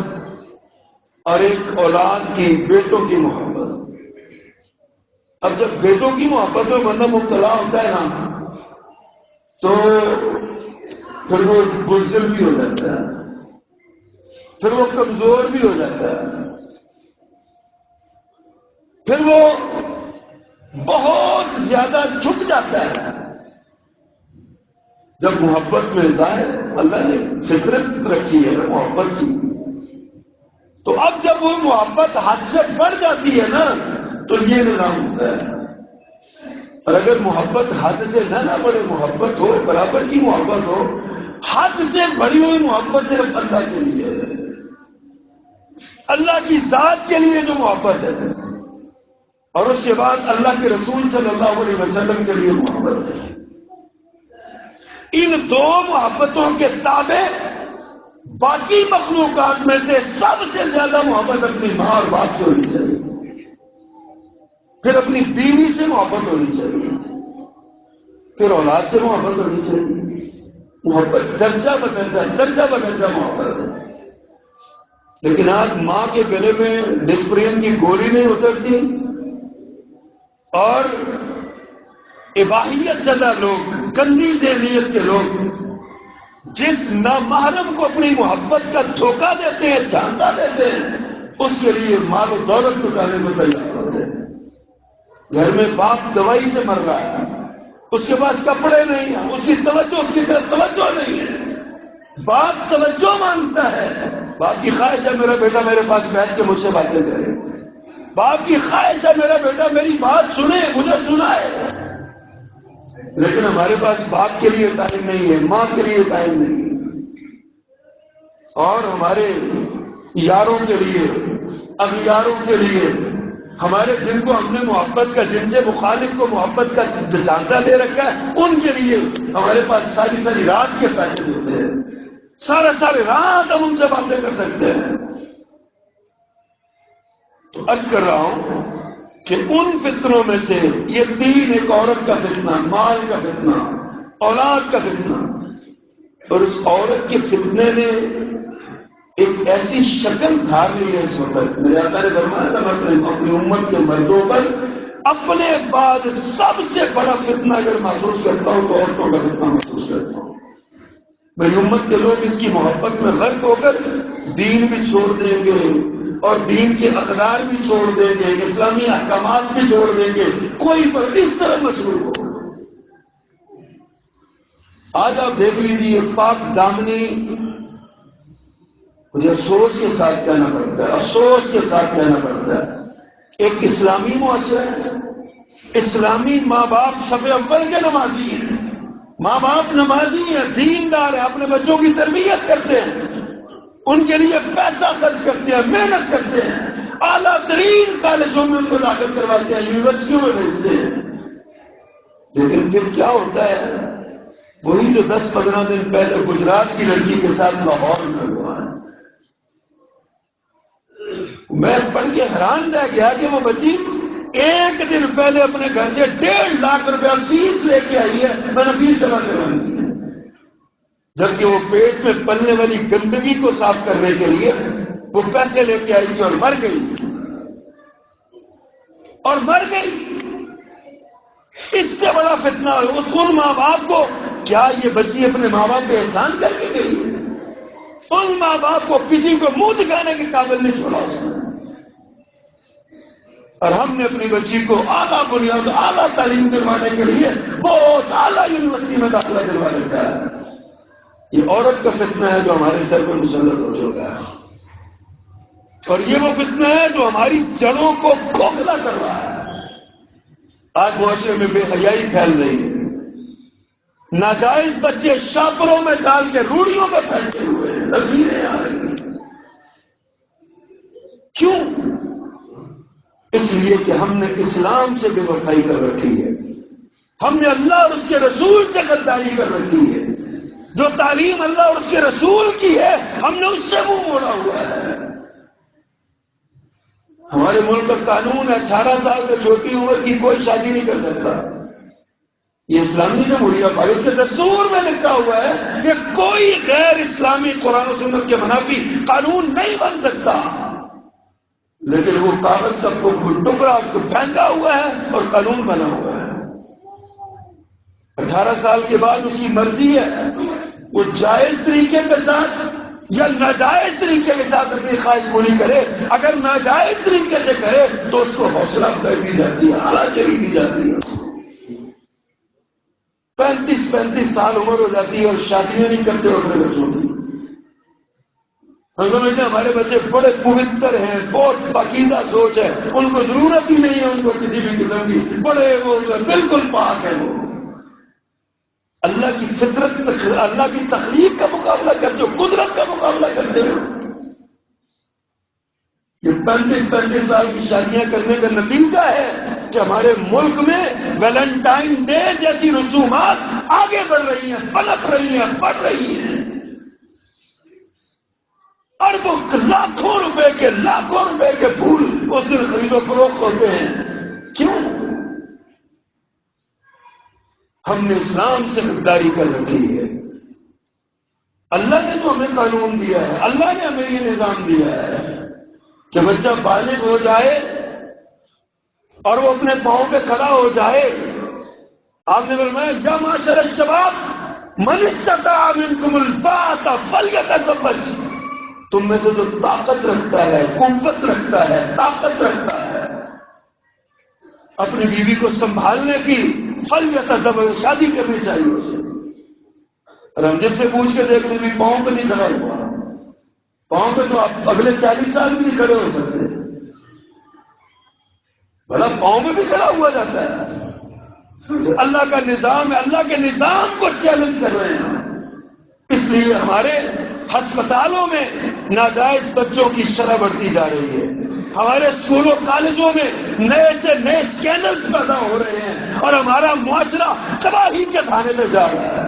اور ایک اولاد کی، بیٹوں کی محبت۔ اب جب بیٹوں کی محبت میں بندہ مبتلا ہوتا ہے نا، تو پھر وہ بزدل بھی ہو جاتا ہے، پھر وہ کمزور بھی ہو جاتا ہے، پھر وہ بہت زیادہ جھک جاتا ہے۔ جب محبت میں ظاہر اللہ نے فطرت رکھی ہے محبت کی، تو اب جب وہ محبت حد سے بڑھ جاتی ہے نا تو یہ نظام ہوتا ہے۔ اور اگر محبت حد سے نہ بڑھے، محبت ہو برابر کی محبت ہو، حد سے بڑی ہوئی محبت صرف اللہ کے لیے ہے، اللہ کی ذات کے لیے جو محبت ہے، اور اس کے بعد اللہ کے رسول صلی اللہ علیہ وسلم کے لیے محبت ہے۔ ان دو محبتوں کے تابع باقی مخلوقات میں سے سب سے زیادہ محبت اپنی ماں اور باپ سے ہونی چاہیے، پھر اپنی بیوی سے محبت ہونی چاہیے، پھر اولاد سے محبت ہونی چاہیے۔ محبت درجہ بدرجہ محبت ہے۔ لیکن آج ماں کے گلے میں ڈسپرین کی گولی نہیں اترتی، اور اباحیت زدہ لوگ، گندی ذہنیت کے لوگ جس نامحرم کو اپنی محبت کا دھوکہ دیتے ہیں، جھانسا دیتے ہیں، اس کے لیے مال و دولت لٹانے کو تیار ہوتے ہیں۔ گھر میں باپ دوائی سے مر رہا ہے، اس کے پاس کپڑے نہیں ہیں، اس کی توجہ اس کی طرف توجہ نہیں ہے، باپ توجہ مانگتا ہے، باپ کی خواہش ہے میرا بیٹا میرے پاس بیٹھ کے مجھ سے باتیں کرے، باپ کی خواہش ہے میرا بیٹا میری بات سنے، مجھے سنائے، لیکن ہمارے پاس باپ کے لیے ٹائم نہیں ہے، ماں کے لیے ٹائم نہیں ہے، اور ہمارے یاروں کے لیے، اغیاروں کے لیے، ہمارے جن کو ہم نے محبت کا، جن سے مخالف کو محبت کا جھانسا دے رکھا ہے، ان کے لیے ہمارے پاس ساری رات کے پیکج ہوتے ہیں، سارے رات ہم ان سے باتیں کر سکتے ہیں۔ تو عرض کر رہا ہوں کہ ان فتنوں میں سے یہ تین، ایک عورت کا فتنہ، مال کا فتنہ، اولاد کا فتنہ، اور اس عورت کے فتنے نے ایک ایسی شکل دھار لی ہے اس وقت. میرے آقا نے فرمایا تھا میں اپنی امت کے مردوں پر اپنے بعد سب سے بڑا فتنہ اگر محسوس کرتا ہوں تو عورتوں کا فتنہ محسوس کرتا ہوں. میری امت کے لوگ اس کی محبت میں غرق ہو کر دین بھی چھوڑ دیں گے اور دین کے اقدار بھی چھوڑ دیں گے، اسلامی احکامات بھی چھوڑ دیں گے، کوئی پر اس طرح مشغول ہو. آج آپ دیکھ لیجیے پاک دامنی، مجھے افسوس کے ساتھ کہنا پڑتا ہے، افسوس کے ساتھ کہنا پڑتا ہے، ایک اسلامی معاشرہ ہے، اسلامی ماں باپ صف اول کے نمازی ہیں، ماں باپ نمازی ہیں، دیندار ہیں، اپنے بچوں کی تربیت کرتے ہیں، ان کے لیے پیسہ خرچ کرتے ہیں، محنت کرتے ہیں، اعلیٰ ترین کالجوں میں ان کو داخل کرواتے ہیں، یونیورسٹیوں میں بھیجتے ہیں. لیکن پھر کیا ہوتا ہے؟ وہی جو 10-15 دن پہلے گجرات کی لڑکی کے ساتھ لاہور میں ہوا ہے. میں پڑھ کے حیران رہ گیا کہ وہ بچی ایک دن پہلے اپنے گھر سے 1.5 لاکھ روپیہ فیس لے کے آئی ہے، میں نے فیس جمع کروانی ہے، جبکہ وہ پیٹ میں پلنے والی گندگی کو صاف کرنے کے لیے وہ پیسے لے کے آئی تھی اور مر گئی. اس سے بڑا فتنہ ان ماں باپ کو، کیا یہ بچی اپنے ماں باپ پہ احسان کر کے گئی؟ ان ماں باپ کو کسی کو منہ دکھانے کے قابل نہیں چھوڑا اس نے. اور ہم نے اپنی بچی کو اعلیٰ بنیاد، اعلیٰ تعلیم دلوانے کے لیے بہت اعلیٰ یونیورسٹی میں داخلہ دلوا دیتا ہے. یہ عورت کا فتنہ ہے جو ہمارے سر پر مسلط ہو چکا ہے، اور یہ وہ فتنہ ہے جو ہماری جڑوں کو کھوکھلا کر رہا ہے. آج معاشرے میں بے حیائی پھیل رہی ہے، ناجائز بچے شاپروں میں ڈال کے روڑیوں میں پھیلتے ہوئے ہیں، تصویریں آ رہی ہیں. کیوں؟ اس لیے کہ ہم نے اسلام سے بے وفائی کر رکھی ہے، ہم نے اللہ اور اس کے رسول سے غداری کر رکھی ہے. جو تعلیم اللہ اور اس کے رسول کی ہے ہم نے اس سے منہ موڑا ہوا ہے. ہمارے ملک کا قانون ہے 18 سال سے چھوٹی عمر کی کوئی شادی نہیں کر سکتا. یہ اسلامی جمہوریہ پاکستان کے دستور میں لکھا ہوا ہے کہ کوئی غیر اسلامی قرآن و سنت کے منافی قانون نہیں بن سکتا. لیکن وہ کاغذ سب کو ٹکڑا پھینکا ہوا ہے اور قانون بنا ہوا ہے. 18 سال کے بعد اس کی مرضی ہے وہ جائز طریقے کے ساتھ یا ناجائز طریقے کے ساتھ اپنی خواہش پوری کرے. اگر ناجائز طریقے سے کرے تو اس کو حوصلہ افزائی دی جاتی ہے، اعلیٰ چلی دی جاتی ہے. 35 سال عمر ہو جاتی ہے اور شادیاں نہیں کرتے اپنے بچوں کی. ہم سمجھتے ہیں ہمارے بچے بڑے پوتر ہیں، بہت پاکیزہ سوچ ہے، ان کو ضرورت ہی نہیں ہے ان کو کسی بھی قسم کی، بڑے وہ بالکل پاک ہے. وہ اللہ کی فطرت، اللہ کی تخلیق کا مقابلہ کرتے ہو، قدرت کا مقابلہ کرتے ہو. یہ 35 سال کی شادیاں کرنے کا نتیجہ ہے کہ ہمارے ملک میں ویلنٹائن ڈے جیسی رسومات آگے بڑھ رہی ہیں، پنپ رہی ہیں، بڑھ رہی ہیں. اربوں لاکھوں روپے کے پھول اس دن خرید و فروخت ہوتے ہیں. کیوں؟ ہم نے اسلام سے غداری کر رکھی ہے. اللہ نے تو ہمیں قانون دیا ہے، اللہ نے ہمیں یہ نظام دیا ہے کہ بچہ بالغ ہو جائے اور وہ اپنے پاؤں پہ کھڑا ہو جائے. آپ نے فرمایا یا معاشر الشباب من استطاع منکم الباءۃ فلیتزوج. تم میں سے جو طاقت رکھتا ہے، قوت رکھتا ہے، طاقت رکھتا ہے اپنی بیوی کو سنبھالنے کی، فلیتزوج، شادی کرنی چاہیے اسے. اور ہم جس سے پوچھ کے دیکھتے بھی پاؤں پہ نہیں کھڑا ہوا، پاؤں پہ تو آپ اگلے 40 سال بھی نہیں کھڑے ہو سکتے. بھلا پاؤں میں بھی کھڑا ہوا جاتا ہے. اللہ کا نظام ہے، اللہ کے نظام کو چیلنج کر رہے ہیں. اس لیے ہمارے ہسپتالوں میں ناجائز بچوں کی شرح بڑھتی جا رہی ہے. ہمارے اسکولوں کالجوں میں نئے سے نئے اسکینرز پیدا ہو رہے ہیں اور ہمارا معاشرہ تباہی کے کھانے میں جا رہا ہے.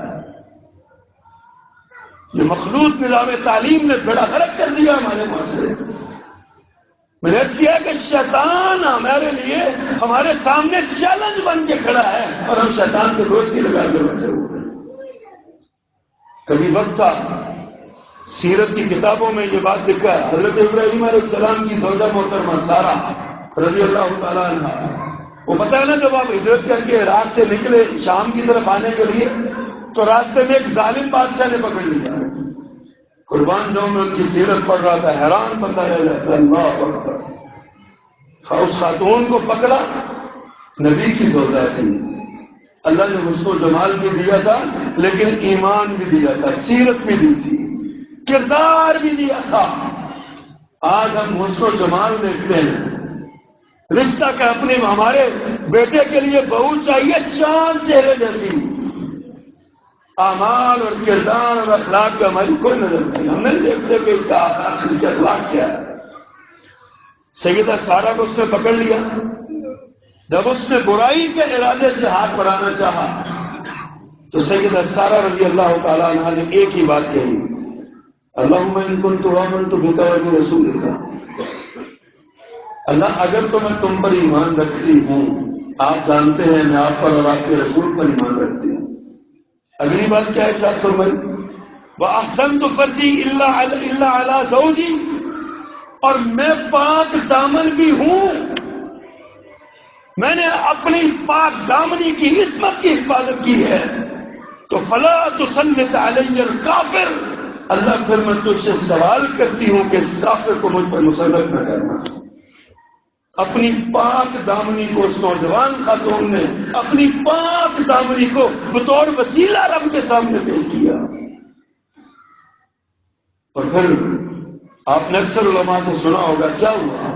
یہ مخلوط نظام تعلیم نے بڑا غلط کر دیا ہمارے معاشرے. میں نے کیا کہ شیطان ہمارے لیے ہمارے سامنے چیلنج بن کے کھڑا ہے اور ہم شیطان کے دوستی لگا کے بیٹھے ہوئے ہیں۔ کبھی وقت تھا سیرت کی کتابوں میں یہ بات لکھا ہے، حضرت ابراہیم علیہ السلام کی زوجہ محترمہ سارہ رضی اللہ تعالیٰ عنہ، وہ پتہ ہے نا جب آپ ہجرت کر کے عراق سے نکلے شام کی طرف آنے کے لیے تو راستے میں ایک ظالم بادشاہ نے پکڑ لیا۔ قربان جاؤں میں ان کی سیرت پڑھ رہا تھا، حیران بندہ رہ جاتا، اللہ اکبر۔ اس خاتون کو پکڑا، نبی کی زوجہ تھی، اللہ نے حسن و جمال بھی دیا تھا لیکن ایمان بھی دیا تھا، سیرت بھی دی تھی، کردار بھی دیا تھا۔ آج ہم حسن و جمال دیکھتے ہیں، رشتہ کا اپنے ہمارے بیٹے کے لیے بہو چاہیے چاند چہرے جیسی، اعمال اور کردار اور اخلاق کا ہماری کوئی نظر نہیں، ہم نہیں دیکھتے کہ اس کا اخلاق کیا ہے۔ سیدہ سارہ کو اس نے پکڑ لیا، جب اس نے برائی کے ارادے سے ہاتھ بڑھانا چاہا تو سیدہ سارہ رضی اللہ تعالیٰ عنہ نے ایک ہی بات کہی، اللہم ان کنت آمنت بک وبرسولک، اللہ اگر تو میں تم پر ایمان رکھتی ہوں، آپ جانتے ہیں میں آپ پر اور آپ کے رسول پر ایمان رکھتی ہوں۔ اگلی بات کیا ہے ارشاد فرمائی، وَأَحْسَنْتُ فَرْجِي إِلَّا عَلَىٰ زَوْجِي، اور میں پاک دامن بھی ہوں، میں نے اپنی پاک دامنی کی عصمت کی حفاظت کی ہے، تو فَلَا تُسَلِّطْ عَلَيَّ الْكَافِرَ، اللہ پھر میں تجھ سے سوال کرتی ہوں کہ اس کافر کو مجھ پر مسلط نہ کرنا۔ اپنی پاک دامنی کو اس نوجوان خاتون نے اپنی پاک دامنی کو بطور وسیلہ رب کے سامنے پیش کیا۔ اور پھر آپ نے اکثر علماء سے سنا ہوگا کیا ہوا،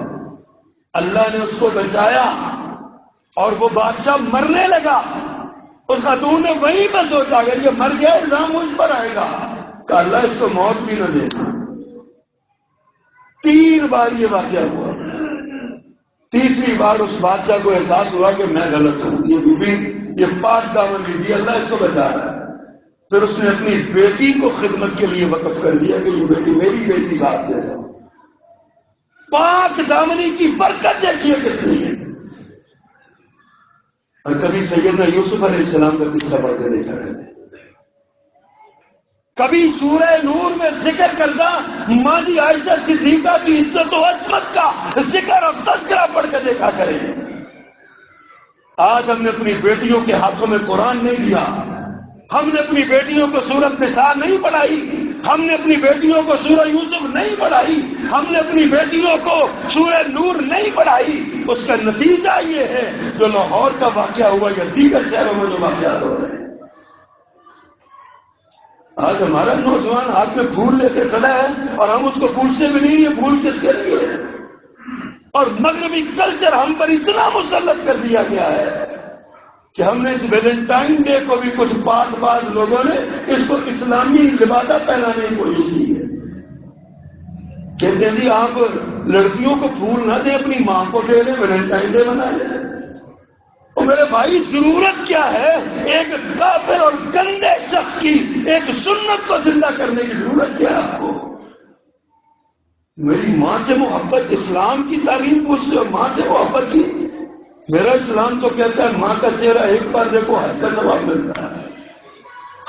اللہ نے اس کو بچایا اور وہ بادشاہ مرنے لگا، اس خاتون نے وہیں پہ سوچا اگر یہ مر گیا الزام مجھ پر آئے گا، کہ اللہ اس کو موت بھی نہ دینا۔ 3 بار یہ واقعہ ہوا، تیسری بار اس بادشاہ کو احساس ہوا کہ میں غلط ہوں، یہ بیوی یہ پاک دامن بیوی اللہ اس کو بچا رہا ہے۔ پھر اس نے اپنی بیٹی کو خدمت کے لیے وقف کر دیا کہ یہ بیٹی میری بیٹی ساتھ دے جاؤ۔ پاک دامنی کی برکت دیکھیے کتنی ہے۔ اور کبھی سیدنا یوسف علیہ السلام کا قصہ پڑھ کے دیکھا کرتے، کبھی سورہ نور میں ذکر کردہ ماجی عائشہ صدیقہ کی عزت و عظمت کا ذکر اور تذکرہ پڑھ کے دیکھا کریں۔ آج ہم نے اپنی بیٹیوں کے ہاتھوں میں قرآن نہیں دیا، ہم نے اپنی بیٹیوں کو سورۃ نساء نہیں پڑھائی، ہم نے اپنی بیٹیوں کو سورہ یوسف نہیں پڑھائی، ہم نے اپنی بیٹیوں کو سورہ نور نہیں پڑھائی۔ اس کا نتیجہ یہ ہے جو لاہور کا واقعہ ہوا یا دیگر شہروں میں جو واقعات ہو رہے ہیں۔ آج ہمارا نوجوان ہاتھ میں پھول لے کے کھڑا ہے اور ہم اس کو پوچھتے بھی نہیں یہ پھول کس کے لیے ہے، اور مغربی کلچر ہم پر اتنا مسلط کر دیا گیا ہے کہ ہم نے اس ویلنٹائن ڈے کو بھی کچھ پاک باز لوگوں نے اس کو اسلامی لبادہ پہنانے کی کوشش کی ہے۔ کہتے ہیں جی آپ لڑکیوں کو پھول نہ دیں، اپنی ماں کو دے دیں، ویلنٹائن ڈے منا لیں۔ اور میرے بھائی ضرورت کیا ہے ایک کافر اور گندے شخص کی ایک سنت کو زندہ کرنے کی ضرورت کیا ہے آپ کو؟ میری ماں سے محبت، اسلام کی تعلیم پوچھتے ہو، ماں سے محبت کی؟ میرا اسلام تو کہتا ہے ماں کا چہرہ ایک بار دیکھو حج کا ثواب ملتا ہے،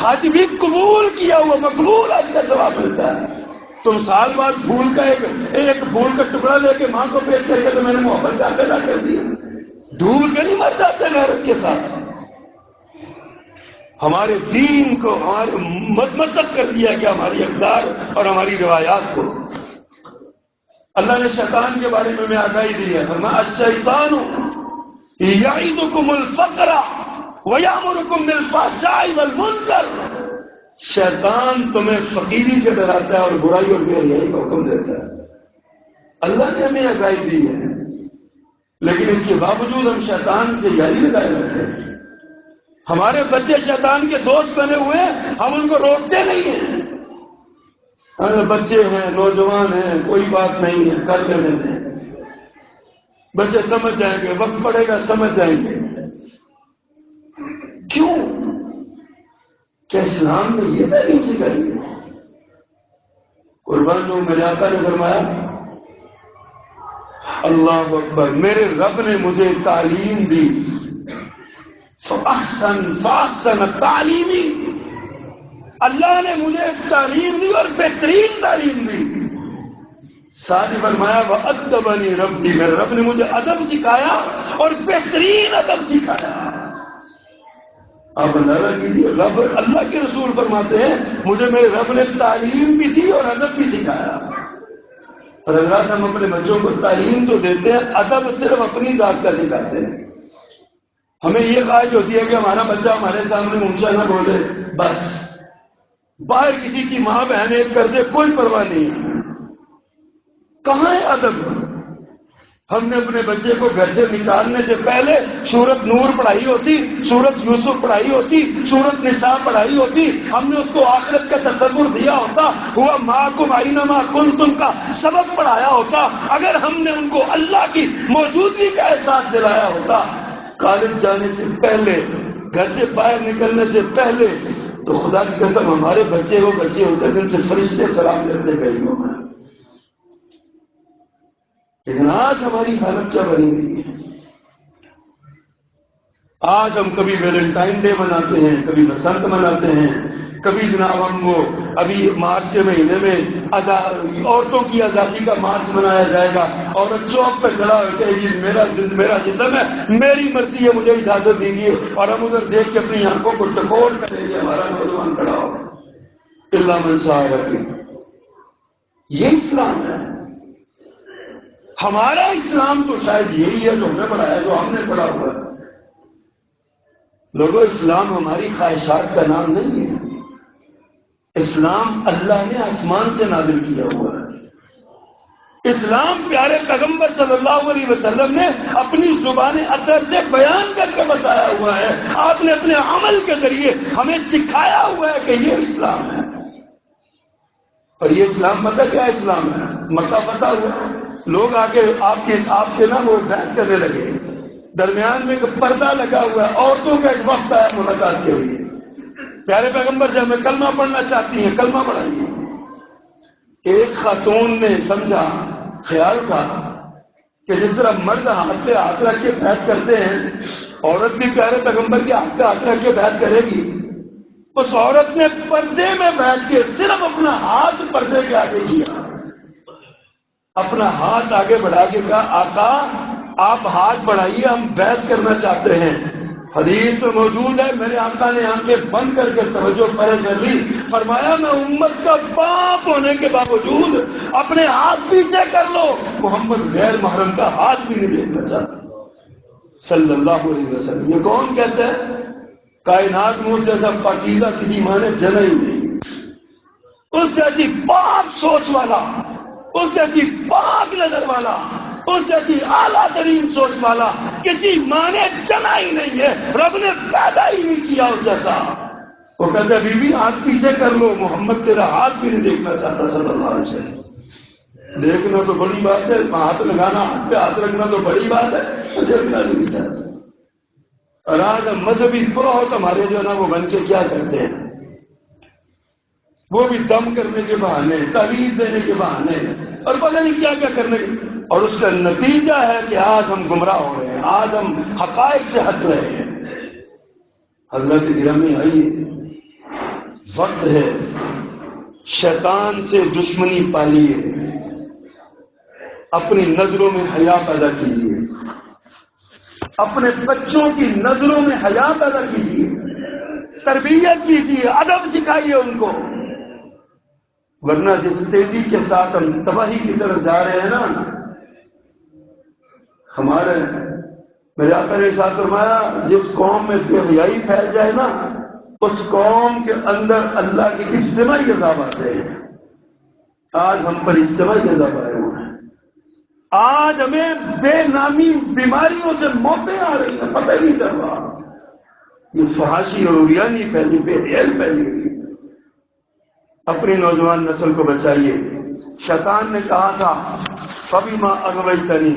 حج بھی قبول کیا ہوا مقبول حج کا ثواب ملتا ہے۔ تم سال بعد پھول کا ایک پھول کا ٹکڑا لے کے ماں کو پیش کر کے تو میں نے محبت کا پیدا کر دی، ڈھول کے نہیں مر جاتے غیرت کے ساتھ۔ ہمارے دین کو ہمارے مذمت کر دیا گیا، ہماری اقدار اور ہماری روایات کو۔ اللہ نے شیطان کے بارے میں آگاہی دی ہے، فرمایا الشیطان یعدکم الفقر ویامرکم بالفحشاء والمنکر، شیطان تمہیں فقیری سے ڈراتا ہے اور برائی اور بے حیائی کا حکم دیتا ہے۔ اللہ نے ہمیں آگاہی دی ہے لیکن اس کے باوجود ہم شیطان سے یاری لگائے رہتے ہیں۔ ہمارے بچے شیطان کے دوست بنے ہوئے ہیں، ہم ان کو روکتے نہیں ہیں۔ بچے ہیں، نوجوان ہیں، کوئی بات نہیں ہے، کر لینے دیں، بچے سمجھ جائیں گے، وقت پڑے گا سمجھ جائیں گے۔ کیوں؟ کیا اسلام نے یہ تعلیم سکھائی ہے؟ قربان جو میرے آقا نے فرمایا اللہ اکبر. میرے رب نے مجھے تعلیم دی. فاحسن تعلیمی، اللہ نے مجھے تعلیم دی اور بہترین تعلیم دی. ساتھ ہی فرمایا وَأَدَّبَنِي رَبِّي، میرے رب نے مجھے ادب سکھایا اور بہترین ادب سکھایا. آپ اندازہ کیجیے، رب اللہ کے رسول فرماتے ہیں مجھے میرے رب نے تعلیم بھی دی اور ادب بھی سکھایا. اور حضرات ہم اپنے بچوں کو تعلیم تو دیتے ہیں، ادب صرف اپنی ذات کا سکھاتے ہیں. ہمیں یہ خواہش ہوتی ہے کہ ہمارا بچہ ہمارے سامنے اونچا نہ بولے، بس باہر کسی کی ماں بہن ایک کر دے کوئی پرواہ نہیں ہے. کہاں ہے ادب؟ ہم نے اپنے بچے کو گھر سے نکالنے سے پہلے سورت نور پڑھائی ہوتی، سورت یوسف پڑھائی ہوتی، سورت نساء پڑھائی ہوتی. ہم نے اس کو آخرت کا تصور دیا ہوتا، ہوا معکم اینما کنتم کا سبق پڑھایا ہوتا. اگر ہم نے ان کو اللہ کی موجودگی کا احساس دلایا ہوتا کالج جانے سے پہلے، گھر سے باہر نکلنے سے پہلے، تو خدا کی قسم ہمارے بچے وہ بچے ہوتے جن سے فرشتے سلام کرتے گئے ہوں. لیکن آج ہماری حالت کیا بنی ہوئی ہے؟ آج ہم کبھی ویلنٹائن ڈے مناتے ہیں، کبھی بسنت مناتے ہیں، کبھی جناب ہم وہ ابھی مارچ کے مہینے میں عورتوں کی آزادی کا مارچ منایا جائے گا. عورت چوک پہ کھڑا ہو کے یہ میرا جسم ہے، میری مرضی ہے، مجھے اجازت دیجیے. اور ہم ادھر دیکھ کے اپنی آنکھوں کو ٹکور کریں گے ہمارا نوجوان کھڑا ہو اللہ من شاء ربی. یہ اسلام ہے. ہمارا اسلام تو شاید یہی ہے جو ہم نے پڑھایا، جو ہم نے پڑھا ہوا ہے. لوگوں، اسلام ہماری خواہشات کا نام نہیں ہے. اسلام اللہ نے آسمان سے نازل کیا ہوا ہے. اسلام پیارے پیغمبر صلی اللہ علیہ وسلم نے اپنی زبان اطہر سے بیان کر کے بتایا ہوا ہے. آپ نے اپنے عمل کے ذریعے ہمیں سکھایا ہوا ہے کہ یہ اسلام ہے. اور یہ اسلام پتہ کیا اسلام ہے؟ مکہ فتح ہوا، لوگ آ کے آپ کے نا وہ بیعت کرنے لگے. درمیان میں ایک پردہ لگا ہوا ہے، عورتوں کا ایک وقت آیا ملاقات کے لیے. پیارے پیغمبر جب ہمیں کلمہ پڑھنا چاہتی ہیں کلمہ پڑھائیے. ایک خاتون نے سمجھا، خیال تھا کہ جس طرح مرد ہاتھ پہ ہاتھ رکھ کے بیعت کرتے ہیں، عورت بھی پیارے پیغمبر کے ہاتھ پہ ہاتھ رکھ کے بیعت کرے گی. اس عورت نے پردے میں بیٹھ کے صرف اپنا ہاتھ پردے کے آگے کیا، اپنا ہاتھ آگے بڑھا کے کہا آقا آپ ہاتھ بڑھائیے، ہم بیعت کرنا چاہتے ہیں. حدیث میں موجود ہے، میرے آقا نے آنکھیں بند کر کے توجہ پہلے کر لی، فرمایا میں امت کا باپ ہونے کے باوجود اپنے ہاتھ پیچھے کر لو، محمد غیر محرم کا ہاتھ بھی نہیں دیکھنا چاہتا صلی اللہ علیہ وسلم. یہ کون کہتا ہے؟ کائنات میں اس جیسا پاکیزہ کسی ماں نے جنا ہی نہیں. اس جیسی پاک سوچ والا، اس جیسی پاک نظر والا، اس جیسی اعلیٰ ترین سوچ والا کسی ماں نے جنا ہی نہیں ہے. رب نے پیدا ہی نہیں کیا اس جیسا. وہ کہتے بی بی ہاتھ پیچھے کر لو، محمد تیرا ہاتھ بھی نہیں دیکھنا چاہتا صلی اللہ علیہ وسلم. دیکھنا تو بڑی بات ہے، ہاتھ لگانا، ہاتھ پہ ہاتھ رکھنا تو بڑی بات ہے، دیکھنا نہیں چاہتا. اور آج ہم مذہبی فروغ ہمارے جو ہے نا وہ بن کے کیا کرتے ہیں، وہ بھی دم کرنے کے بہانے، تعویذ دینے کے بہانے، اور پتہ نہیں کیا کیا کرنے کے. اور اس کا نتیجہ ہے کہ آج ہم گمراہ ہو رہے ہیں، آج ہم حقائق سے ہٹ رہے ہیں. حضرت گرامی آئیے، وقت ہے شیطان سے دشمنی پالیے، اپنی نظروں میں حیا پیدا کیجیے، اپنے بچوں کی نظروں میں حیا پیدا کیجیے، تربیت کیجیے، ادب سکھائیے ان کو. ورنہ جس تیزی کے ساتھ ہم تباہی کی طرف جا رہے ہیں نا، ہمارے میرے آقا نے ارشاد فرمایا جس قوم میں بے حیائی پھیل جائے نا، اس قوم کے اندر اللہ کے اجتماعی عذاب آتے ہیں. آج ہم پر اجتماعی عذاب آئے ہوئے ہیں. آج ہمیں بے نامی بیماریوں سے موتیں آ رہی ہیں، پتہ نہیں چل رہا. یہ فحاشی اور عریانی پھیلی، بے حیائی پھیلی ہوئی. اپنی نوجوان نسل کو بچائیے. شیطان نے کہا تھا فَبِمَا أَغْوَيْتَنِي،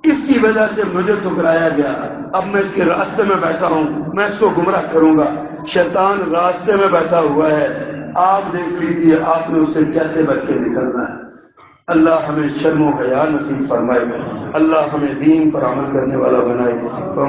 اس کی وجہ سے مجھے ٹھکرایا گیا، اب میں اس کے راستے میں بیٹھا ہوں، میں اس کو گمراہ کروں گا. شیطان راستے میں بیٹھا ہوا ہے، آپ دیکھ لیجیے آپ نے اس سے کیسے بچ کے نکلنا ہے. اللہ ہمیں شرم و حیا نصیب فرمائے، اللہ ہمیں دین پر عمل کرنے والا بنائے۔